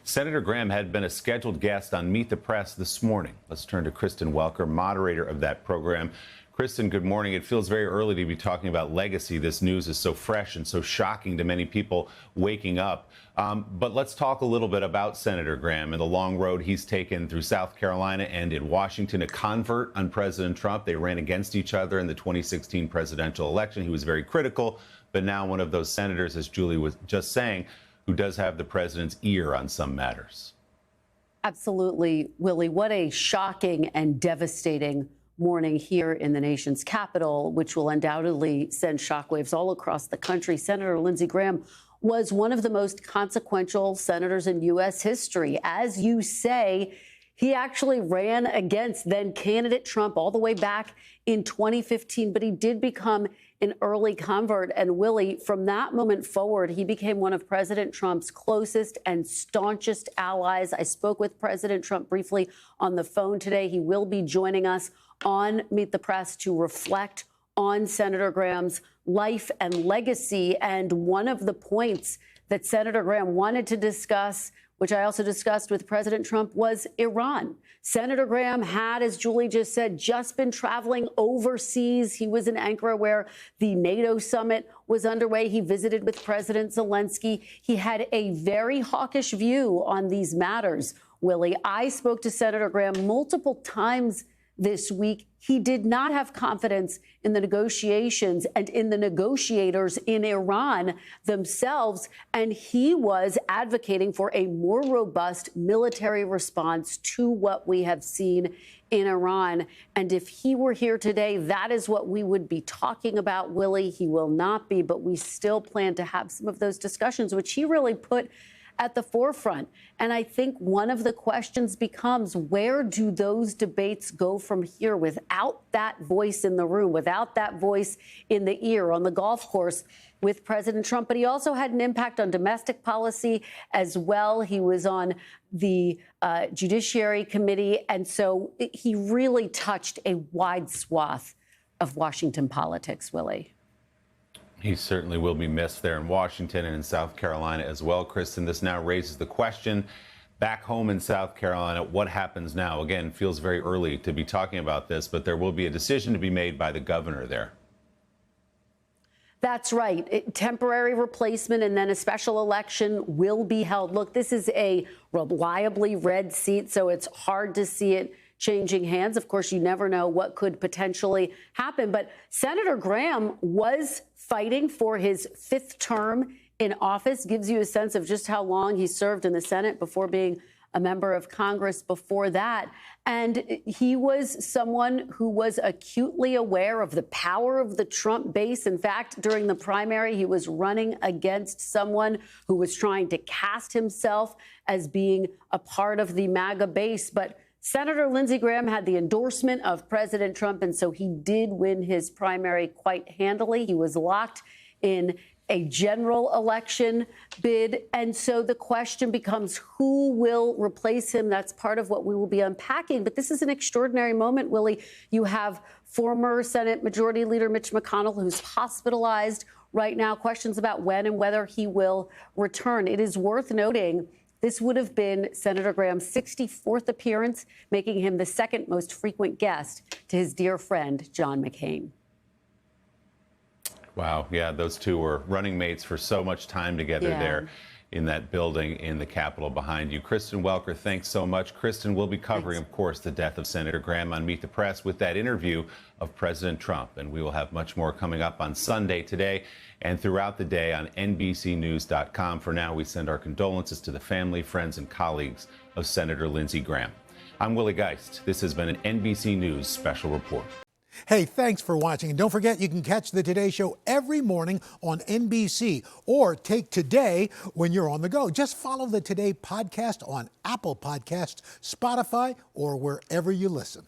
Senator Graham had been a scheduled guest on Meet the Press this morning. Let's turn to Kristen Welker, moderator of that program. Kristen, good morning. It feels very early to be talking about legacy. This news is so fresh and so shocking to many people waking up. But let's talk a little bit about Senator Graham and the long road he's taken through South Carolina and in Washington, a convert on President Trump. They ran against each other in the 2016 presidential election. He was very critical, but now one of those senators, as Julie was just saying, who does have the president's ear on some matters. Absolutely, Willie. What a shocking and devastating morning here in the nation's capital, which will undoubtedly send shockwaves all across the country. Senator Lindsey Graham was one of the most consequential senators in U.S. history. As you say, he actually ran against then candidate Trump all the way back in 2015, but he did become an early convert. And Willie, from that moment forward, he became one of President Trump's closest and staunchest allies. I spoke with President Trump briefly on the phone today. He will be joining us on Meet the Press to reflect on Senator Graham's life and legacy. And one of the points that Senator Graham wanted to discuss, which I also discussed with President Trump, was Iran. Senator Graham had, as Julie just said, just been traveling overseas. He was in Ankara where the NATO summit was underway. He visited with President Zelensky. He had a very hawkish view on these matters, Willie. I spoke to Senator Graham multiple times this week. He did not have confidence in the negotiations and in the negotiators in Iran themselves, and he was advocating for a more robust military response to what we have seen in Iran. And if he were here today, that is what we would be talking about, Willie. He will not be, but we still plan to have some of those discussions, which he really put at the forefront. And I think one of the questions becomes, where do those debates go from here without that voice in the room, without that voice in the ear on the golf course with President Trump? But he also had an impact on domestic policy as well. He was on the Judiciary Committee. And so he really touched a wide swath of Washington politics, Willie. He certainly will be missed there in Washington and in South Carolina as well. Kristen, this now raises the question back home in South Carolina, what happens now? Again, feels very early to be talking about this, but there will be a decision to be made by the governor there. That's right. Temporary replacement and then a special election will be held. Look, this is a reliably red seat, so it's hard to see it changing hands. Of course, you never know what could potentially happen. But Senator Graham was fighting for his fifth term in office. Gives you a sense of just how long he served in the Senate before being a member of Congress before that. And he was someone who was acutely aware of the power of the Trump base. In fact, during the primary, he was running against someone who was trying to cast himself as being a part of the MAGA base. But Senator Lindsey Graham had the endorsement of President Trump, and so he did win his primary quite handily. He was locked in a general election bid. And so the question becomes, who will replace him? That's part of what we will be unpacking. But this is an extraordinary moment, Willie. You have former Senate Majority Leader Mitch McConnell, who's hospitalized right now. Questions about when and whether he will return. It is worth noting this would have been Senator Graham's 64th appearance, making him the second most frequent guest to his dear friend, John McCain. Wow. Yeah, those two were running mates for so much time together there in that building in the Capitol behind you. Kristen Welker, thanks so much. Kristen will be covering, of course, the death of Senator Graham on Meet the Press with that interview of President Trump. And we will have much more coming up on Sunday today and throughout the day on NBCnews.com. For now, we send our condolences to the family, friends, and colleagues of Senator Lindsey Graham. I'm Willie Geist. This has been an NBC News special report. Hey, thanks for watching. And don't forget, you can catch the Today Show every morning on NBC or take Today when you're on the go. Just follow the Today podcast on Apple Podcasts, Spotify, or wherever you listen.